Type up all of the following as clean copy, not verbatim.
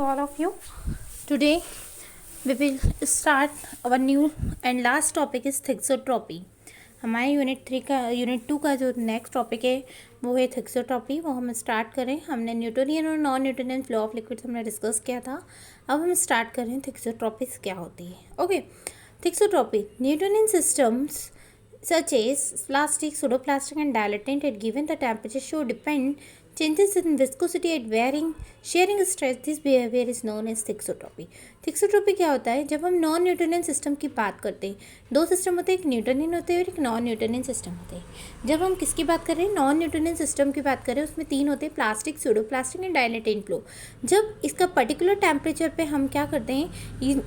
all of you. Today we will start our new and last topic is thixotropy. हमारे unit 2 का जो next topic है वो है थिक्सोट्रॉपी. वो हम स्टार्ट करें. हमने न्यूटोनियन और non Newtonian flow of liquids हमने डिस्कस किया था. अब हम स्टार्ट करें थिक्सोट्रॉपीज क्या होती है. Okay, thixotropy Newtonian systems such as plastic, pseudoplastic and dilatant at given the temperature show depend changes in viscosity at varying sharing stress. This behavior is known as thixotropy. Thixotropy क्या होता है? जब हम non Newtonian system की बात करते हैं, दो सिस्टम होते हैं, एक न्यूटोनियन होते हैं और एक नॉन न्यूटोनियन सिस्टम होते हैं. जब हम किसकी बात कर रहे हैं? नॉन न्यूटोनियन सिस्टम की बात कर रहे हैं. उसमें तीन होते हैं, plastic, pseudoplastic and dilatant flow. जब इसका पर्टिकुलर टेम्परेचर पे हम क्या करते हैं,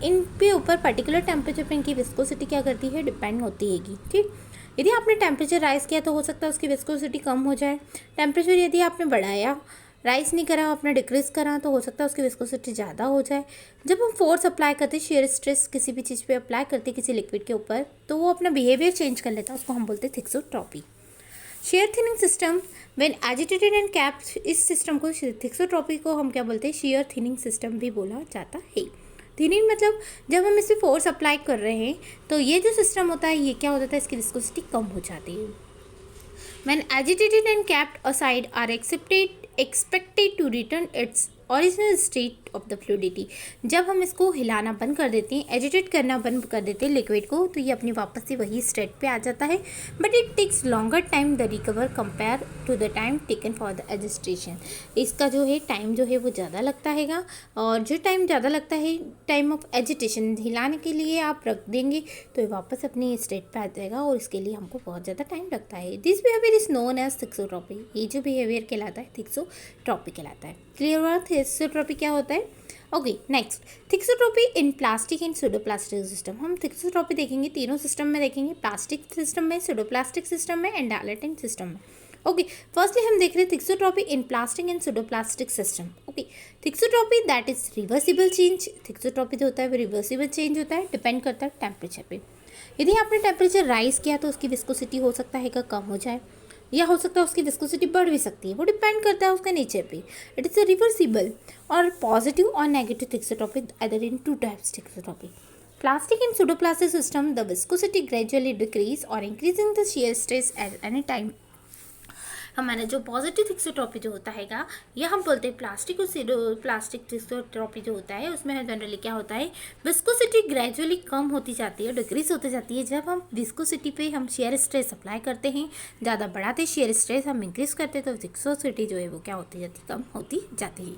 इन पे ऊपर पर्टिकुलर टेम्परेचर पे इनकी विस्कोसिटी क्या करती है, डिपेंड होती हैगी. ठीक, यदि आपने टेम्परेचर राइज किया तो हो सकता है उसकी विस्कोसिटी कम हो जाए. टेम्परेचर यदि आपने बढ़ाया, राइज नहीं करा, आपने डिक्रीज करा, तो हो सकता है उसकी विस्कोसिटी ज़्यादा हो जाए. जब हम फोर्स अप्लाई करते हैं, शेयर स्ट्रेस किसी भी चीज़ पे अप्लाई करते हैं किसी लिक्विड के ऊपर, तो वो अपना बिहेवियर चेंज कर लेता है. उसको हम बोलते हैं thixotropy. Share thinning system when agitated and capped, इस सिस्टम को थिक्सोट्रॉपी को हम क्या बोलते हैं, शेयर थिनिंग सिस्टम भी बोला जाता है. थिनिंग मतलब जब हम इस पर फोर्स अप्लाई कर रहे हैं तो ये जो सिस्टम होता है ये क्या होता है, इसकी विस्कोसिटी कम हो जाती है. When agitated and kept aside are expected to return its original state of the fluidity. जब हम इसको हिलाना बंद कर देते हैं, एजिटेट करना बंद कर देते हैं लिक्विड को, तो ये अपनी वापस से वही स्टेट पे आ जाता है. But it takes longer time the recover compare to the time taken for the agitation. इसका जो है टाइम जो है वो ज़्यादा लगता हैगा, और जो टाइम ज़्यादा लगता है टाइम ऑफ एजिटेशन, हिलाने के लिए आप रख देंगे तो ये वापस अपनी स्टेट पे आ जाएगा, और इसके लिए हमको बहुत ज़्यादा टाइम लगता है. This behaviour is known as thixotropy. ये जो बिहेवियर कहलाता है थिक्सोट्रॉपी कहलाता है. क्लियर हुआ थिक्सोट्रॉपी क्या होता है. Okay, next thixotropy in plastic and pseudoplastic system. हम थिक्सोट्रॉपी देखेंगे तीनों सिस्टम में देखेंगे, प्लास्टिक सिस्टम में, स्यूडोप्लास्टिक सिस्टम में एंड डायलेटेंट सिस्टम में. ओके, फर्स्टली हम देख रहे हैं thixotropy in plastic and pseudoplastic system. Okay, thixotropy that is reversible change. Thixotropy जो होता है वो रिवर्सिबल चेंज होता है, डिपेंड करता है टेम्परेचर पे. यदि आपने टेम्परेचर राइज किया तो उसकी विस्कोसिटी हो सकता है कि कम हो जाए, या हो सकता है उसकी विस्कोसिटी बढ़ भी सकती है. वो डिपेंड करता है उसका नेचर पे. इट इज़ अ रिवर्सिबल और पॉजिटिव और negative thixotropy, other in two types thixotropy. Plastic and pseudoplastic system the viscosity gradually decrease और increasing the shear stress at any time. हमारा जो पॉजिटिव थिक्सोट्रॉपी जो होता हैगा, या हम बोलते हैं प्लास्टिक और प्लास्टिक थिक्सोट्रॉपी जो होता है, उसमें जनरली क्या होता है, विस्कोसिटी ग्रेजुअली कम होती जाती है, डिक्रीज होती जाती है. जब हम विस्कोसिटी पे हम शेयर स्ट्रेस अप्लाई करते हैं, ज़्यादा बढ़ाते शेयर स्ट्रेस हम इंक्रीज करते हैं, तो विस्कोसिटी जो है वो क्या होती जाती है, कम होती जाती है.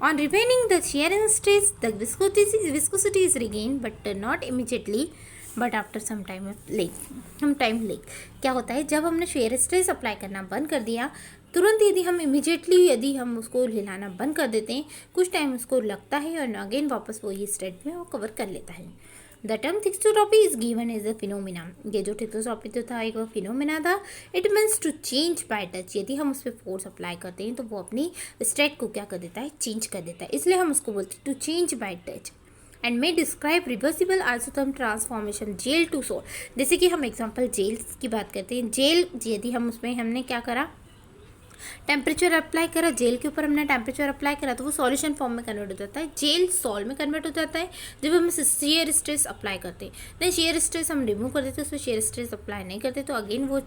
On remaining the shear stress the viscosity is regain but not immediately but after some time lag. क्या होता है, जब हमने शेयर स्ट्रेस अप्लाई करना बंद कर दिया, तुरंत यदि हम उसको हिलाना बंद कर देते हैं, कुछ टाइम उसको लगता है और अगेन वापस वो ये स्टेट में वो कवर कर लेता है. The term thixotropy is given as a phenomena. ये जो थिक्सोट्रॉपी जो था एक फिनोमिना था. It means to change by touch. यदि हम उस पर फोर्स अप्लाई करते हैं तो वो अपनी स्टेट को क्या कर देता है, चेंज कर देता है. इसलिए हम उसको बोलते हैं to change by touch. And may describe reversible isotope transformation gel to sol. जैसे कि हम एग्जांपल जेल की बात करते हैं. जेल यदि हम उसमें हमने क्या करा, टेम्परेचर अप्लाई करा, जेल के ऊपर हमने टेम्परेचर अप्लाई करा, तो वो सॉल्यूशन फॉर्म में कन्वर्ट हो जाता है. जेल सॉल में कन्वर्ट हो जाता है जब हम शेयर स्ट्रेस अप्लाई करते हैं. नहीं, शेयर स्ट्रेस हम रिमूव कर देते हैं, उसमें शेयर स्ट्रेस अप्लाई नहीं करते, तो अगेन वो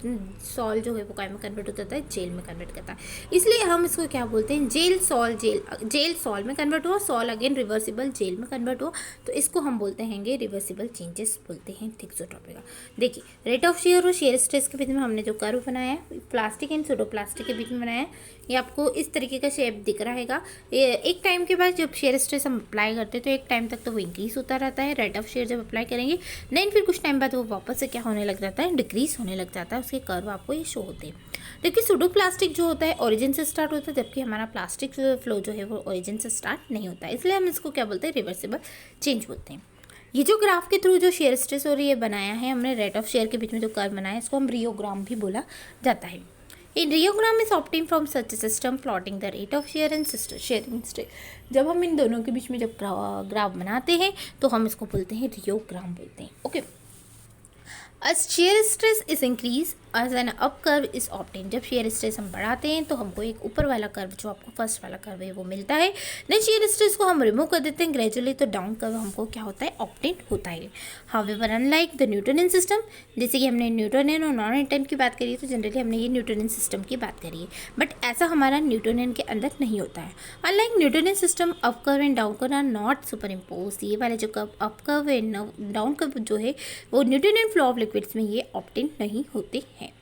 सॉल जो है वो काय में कन्वर्ट हो जाता है, जेल में कन्वर्ट करता है. इसलिए हम इसको क्या बोलते हैं, जेल सॉल में कन्वर्ट हुआ, सॉल अगेन रिवर्सिबल जेल में कन्वर्ट हुआ, तो इसको हम बोलते हैं रिवर्सिबल चेंजेस बोलते हैं थिक्सोट्रॉपी का. देखिए, रेट ऑफ शेयर और शेयर स्ट्रेस के बीच में हमने जो कर्व बनाया है, प्लास्टिक एंड स्यूडोप्लास्टिक के बीच में बनाया है, ये आपको इस तरीके का शेप दिख रहा हैगा. एक टाइम के बाद जब शेयर स्ट्रेस हम अप्लाई करते हैं तो एक टाइम तक तो वो इंक्रीज होता रहता है. रेट ऑफ शेयर जब अप्लाई करेंगे, देन फिर कुछ टाइम बाद वो वापस से क्या होने लग जाता है, डिक्रीज होने लग जाता है. उसके कर्व आपको ये शो होते हैं. देखिए, स्यूडोप्लास्टिक जो होता है ओरिजिन से स्टार्ट होता है, जबकि हमारा प्लास्टिक फ्लो जो है वो ओरिजिन से स्टार्ट नहीं होता है. इसलिए हम इसको क्या बोलते हैं, रिवर्सिबल चेंज बोलते हैं. ये जो ग्राफ के थ्रू जो शेयर स्ट्रेस और ये बनाया है हमने, रेट ऑफ शेयर के बीच में जो कर्व बनाया है, इसको हम रियोग्राम भी बोला जाता है. In reogram is obtained from such a system plotting the rate of shear and sharing stress. जब हम इन दोनों के बीच में जब ग्राफ बनाते हैं तो हम इसको बोलते हैं रियोग्राम बोलते हैं. Okay, as shear stress is increased as an up curve is obtain. जब शेयर स्ट्रेस हम बढ़ाते हैं तो हमको एक ऊपर वाला कर्व जो आपको फर्स्ट वाला कर्व है वो मिलता है। देन शेयर स्ट्रेस को हम रिमूव कर देते हैं ग्रेजुअली, तो डाउन कर्व हमको क्या होता है, ऑब्टेन होता है। However unlike the Newtonian system, जैसे कि हमने न्यूटोनियन और नॉन न्यूटन की बात करी है, तो जनरली हमने ये न्यूटोनियन सिस्टम की बात करी है, बट ऐसा हमारा न्यूटोनियन के अंदर नहीं होता है। Unlike Newtonian system, up curve and down curve are not superimpose. ये वाले जो curve up curve and down curve जो है वो न्यूटोनियन फ्लो ऑफ लिक्विड्स में ये ऑब्टेन नहीं होते हैं।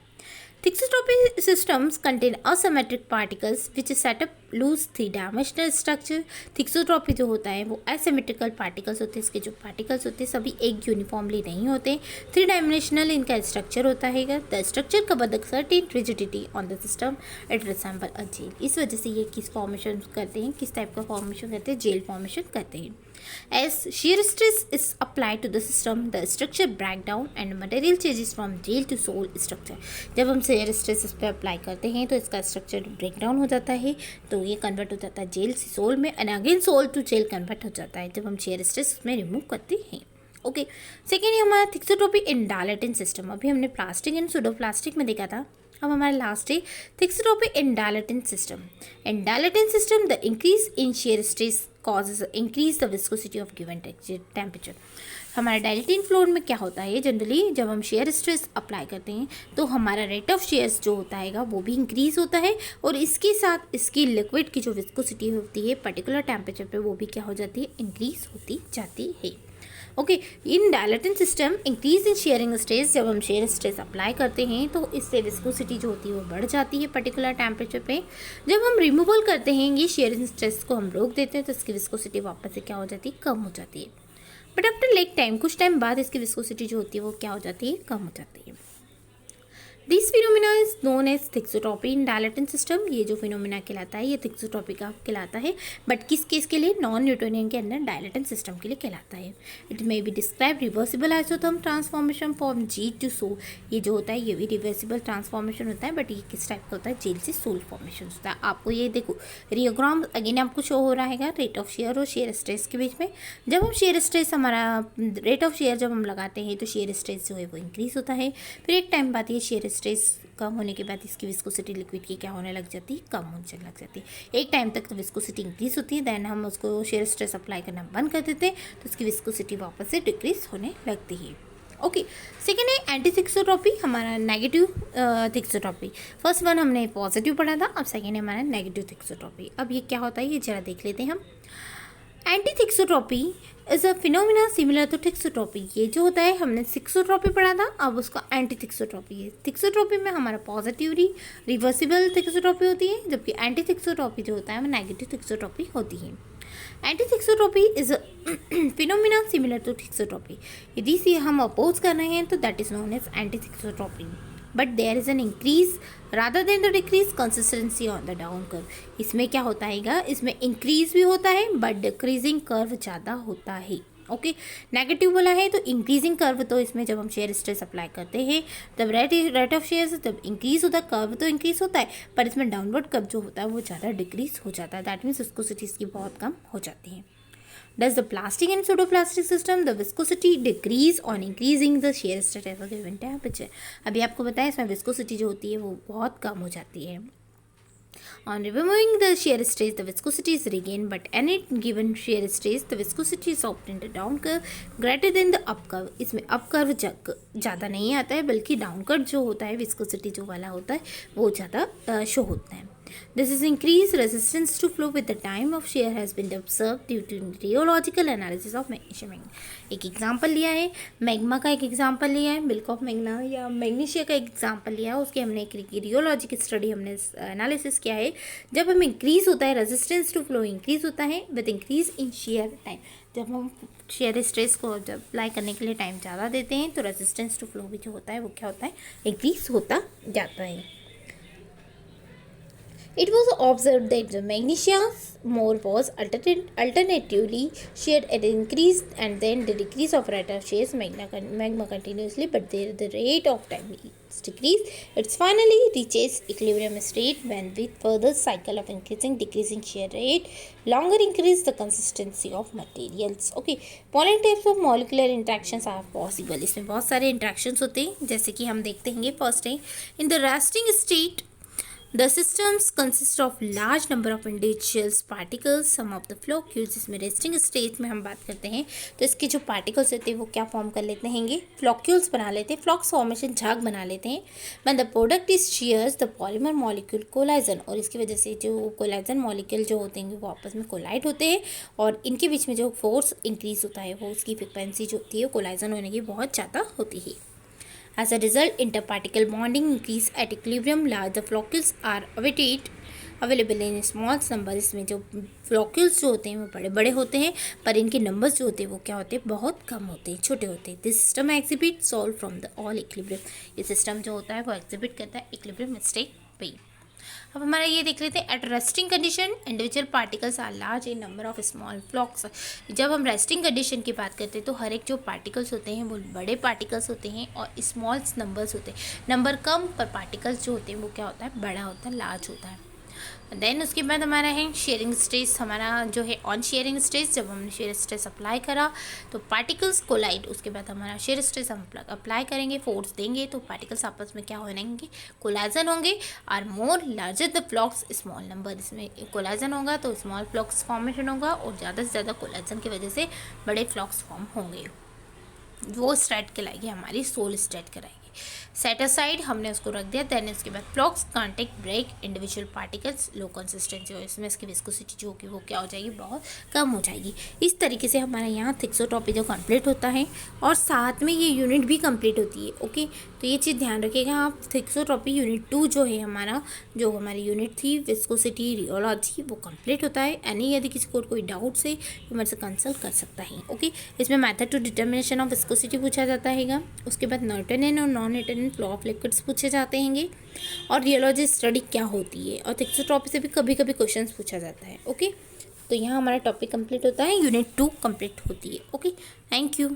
Thixotropy systems contain asymmetric particles which set up loose three-dimensional structure। Thixotropy जो होता है वो asymmetrical particles होते हैं, इसके जो particles होते हैं सभी एक यूनिफॉर्मली नहीं होते, थ्री डायमेंशनल इनका स्ट्रक्चर होता है। The structure cover the certain rigidity on the system, it resemble a gel. इस वजह से ये किस फॉर्मेशन करते हैं, किस टाइप का फॉर्मेशन करते हैं, जेल फॉर्मेशन करते हैं। As shear stress is applied to the system, the structure break down and material changes from gel to soil structure। जब हम shear stress इस पर अप्लाई करते हैं तो इसका स्ट्रक्चर ब्रेक डाउन हो जाता है, तो ये कन्वर्ट हो जाता है जेल से सोल में, and again sol to gel convert हो जाता है जब हम shear stress में रिमूव करते हैं। ओके, सेकेंड है हमारा थिक्सोट्रोपी इन डायलेटिन सिस्टम। अभी हमने प्लास्टिक एंड सूडो प्लास्टिक में देखा था, अब हमारा लास्ट है thixotropy in dilatant system. In dilatant system the increase in shear stress causes increase the viscosity of given temperature। हमारा डायलेटिन फ्लूइड में क्या होता है, जनरली जब हम शेयर स्ट्रेस अप्लाई करते हैं तो हमारा रेट ऑफ शेयर्स जो होता है वो भी इंक्रीज होता है, और इसके साथ इसकी लिक्विड की जो विस्कोसिटी होती है पर्टिकुलर टेम्परेचर पे वो भी क्या हो जाती है, इंक्रीज होती जाती है। Okay, in dilatant system increase in shearing stress, जब हम शेयर स्ट्रेस अप्लाई करते हैं तो इससे विस्कोसिटी जो होती है वो बढ़ जाती है पर्टिकुलर टेम्परेचर पे। जब हम रिमूवल करते हैं, ये शेयरिंग स्ट्रेस को हम रोक देते हैं, तो इसकी विस्कोसिटी वापस से क्या हो जाती है, कम हो जाती है। बट आफ्टर लेक टाइम, कुछ टाइम बाद इसकी विस्कोसिटी जो होती है वो क्या हो जाती है, कम हो जाती है। This phenomena is known as thixotropy in dilatant system. ये जो फिनोमिना कहलाता है ये थिक्सोट्रोपी का कहलाता है, बट किस केस के लिए, नॉन न्यूटोनियन के अंदर डायलेटिन सिस्टम के लिए कहलाता है। It may be describe reversible isotherm transformation from gel to sol. ये जो होता है ये भी रिवर्सिबल ट्रांसफॉर्मेशन होता है, बट ये किस टाइप का होता है, जेल से सोल फॉर्मेशन होता है। आपको ये देखो रियोग्राम अगेन आपको शो हो रहा है रेट ऑफ शेयर और शेयर स्ट्रेस के बीच में। जब हम शेयर स्ट्रेस, हमारा रेट ऑफ शेयर जब हम लगाते हैं तो शेयर स्ट्रेस जो है वो इंक्रीज होता है, फिर एक टाइम बाद ये शेयर स्ट्रेस कम होने के बाद इसकी विस्कोसिटी लिक्विड की क्या होने लग जाती है, कम होने लग जाती है। एक टाइम तक तो विस्कोसिटी इंक्रीज होती है, देन हम उसको शेयर स्ट्रेस अप्लाई करना बंद कर देते हैं तो उसकी विस्कोसिटी वापस से डिक्रीज होने लगती है। ओके, सेकेंड है एंटी थिक्सोट्रोपी, हमारा नेगेटिव थिक्सोट्रोपी। फर्स्ट वन हमने पॉजिटिव पढ़ा था, अब सेकेंड है हमारा नेगेटिव थिक्सोट्रोपी। अब ये क्या होता है ये जरा देख लेते हैं हम। Anti thixotropy is a phenomena similar to thixotropy. ये जो होता है हमने थिक्सोट्रोपी पढ़ा था, अब उसका एंटी थिक्सोट्रोपी है। थिक्सोट्रोपी में हमारा पॉजिटिव रिवर्सिबल थिक्सोट्रोपी होती है, जबकि एंटी थिक्सोट्रोपी जो होता है वो नेगेटिव थिक्सोट्रोपी होती है। Anti thixotropy is a phenomena similar to thixotropy. यदि इसे हम अपोज कर रहे हैं तो that is known as anti thixotropy, but there is an increase rather than the decrease consistency on the down curve. इसमें क्या होता है, इसमें इंक्रीज भी होता है बट डिक्रीजिंग कर्व ज़्यादा होता है। ओके, नेगेटिव बोला है तो इंक्रीजिंग कर्व, तो इसमें जब हम शेयर स्ट्रेस अप्लाई करते हैं तब रेट ऑफ शेयर जब इंक्रीज होता है, कर्व तो इंक्रीज होता है, पर इसमें डाउनवर्ड कर्व जो होता है वो ज़्यादा डिक्रीज हो जाता है। दैट मीन्स विस्कोसिटी इसकी बहुत कम हो जाती है। Does the plastic and pseudoplastic system the viscosity decrease on increasing the shear stress at a given temperature? अभी आपको बताया इसमें विस्कोसिटी जो होती है वो बहुत कम हो जाती है। On removing the shear stress, the viscosity is regained, but any given shear stress, the viscosity is obtained a down curve greater than the up curve। इसमें up curve ज़्यादा नहीं आता है, बल्कि डाउन कर्व जो होता है विस्कोसिटी जो वाला होता है वो ज़्यादा शो होता है। This is increased resistance to flow with the time of shear has been observed due to rheological analysis of magnesia। एक एग्जाम्पल लिया है, मैग्मा का एक एग्जाम्पल लिया है, मिल्क ऑफ मैग्ना या मैग्नीशिया का एक एग्जाम्पल लिया है, उसकी हमने एक रियोलॉजी की स्टडी हमने एनालिसिस किया है। जब हम इंक्रीज होता है रेजिस्टेंस टू फ्लो इंक्रीज होता है with increase in share time. जब हम शेयर स्ट्रेस को जब अप्लाई करने के लिए टाइम ज़्यादा देते हैं तो रेजिस्टेंस टू फ्लो भी जो होता है वो क्या होता है, इंक्रीज होता जाता है। It was observed that the magnesium more was alternatively sheared at increase and then the decrease of rate of shears magma continuously, but there the rate of time is decreased. It finally reaches equilibrium state when with further cycle of decreasing shear rate, longer increase the consistency of materials. Okay, following types of molecular interactions are possible. इसमें बहुत सारे interactions होते हैं जैसे कि हम देखते हैं फर्स्ट है in the resting state. The systems consist of large number of individual particles. Some of the floccules, इसमें रेस्टिंग स्टेट में हम बात करते हैं तो इसके जो पार्टिकल्स होते हैं वो क्या फॉर्म कर लेते हैं, फ्लॉक्यूल्स बना लेते हैं, फ्लॉक्स फॉर्मेशन झाग बना लेते हैं. When the product is shears the polymer molecule collision, और इसकी वजह से जो कोलाइजन मॉलिक्यूल जो होते हैं वो आपस में कोलाइड होते हैं और इनके बीच में जो फोर्स इंक्रीज होता है वो उसकी फ्रिक्वेंसी जो होती है कोलाइजन होने की बहुत ज़्यादा होती है. As a result, interparticle bonding increase at equilibrium. Large floccules are available in small number. इसमें जो फ्लॉक्यूल्स जो होते हैं वो बड़े बड़े होते हैं पर इनके नंबर्स जो होते हैं वो क्या होते हैं, बहुत कम होते हैं, छोटे होते हैं. This system exhibit solve from the all equilibrium. ये सिस्टम जो होता है वो एग्जिबिट करता है इक्विलिब्रियम स्टेट पे. अब हमारा ये देख लेते हैं at resting condition individual particles are large in number of small flocs. जब हम रेस्टिंग कंडीशन की बात करते हैं तो हर एक जो पार्टिकल्स होते हैं वो बड़े पार्टिकल्स होते हैं और स्मॉल नंबर्स होते हैं. नंबर कम पर पार्टिकल्स जो होते हैं वो क्या होता है, बड़ा होता है, लार्ज होता है. देन उसके बाद हमारा है शेयरिंग स्ट्रेस. हमारा जो है ऑन शेयरिंग स्ट्रेस, जब हमने शेयर स्ट्रेस अप्लाई करा तो पार्टिकल्स कोलाइड. उसके बाद हमारा शेयर स्ट्रेस हम अप्लाई करेंगे, फोर्स देंगे तो पार्टिकल्स आपस में क्या होंगे, कोलाइजन होंगे. और मोर लार्जर द फ्लॉक्स स्मॉल नंबर. इसमें कोलाइजन होगा तो स्मॉल फ्लॉक्स फॉर्मेशन होगा और ज़्यादा से ज़्यादा कोलाइजन की वजह से बड़े फ्लॉक्स फॉर्म होंगे. वो स्ट्रेट कहलाएगी हमारी सोल स्ट्रेट कराएगी. सेट असाइड हमने उसको रख दिया. देन उसके बाद फ्लॉक्स कांटेक्ट ब्रेक इंडिविजुअल पार्टिकल्स लो कंसिस्टेंसी और इसमें इसकी विस्कोसिटी जो होगी वो क्या हो जाएगी, बहुत कम हो जाएगी. इस तरीके से हमारा यहाँ थिक्सोट्रॉपी जो कंप्लीट होता है और साथ में ये यूनिट भी कंप्लीट होती है. ओके, तो ये चीज़ ध्यान रखिएगा आप. थिक्सोट्रॉपी यूनिट 2 जो है हमारा, जो हमारी यूनिट थी विस्कोसिटी रियोलॉजी, वो कंप्लीट होता है. यानी यदि किसी को कोई डाउट से मेरे से कंसल्ट कर सकता है. ओके, इसमें method to determination of viscosity पूछा जाता है. उसके बाद न्यूटन और non Newton flow of liquids पूछे जाते हैं और रियोलॉजी स्टडी क्या होती है और थिक्सोट्रॉपी से भी कभी कभी क्वेश्चंस पूछा जाता है. ओके, तो यहाँ हमारा टॉपिक कंप्लीट होता है, यूनिट 2 कंप्लीट होती है. Okay, thank you.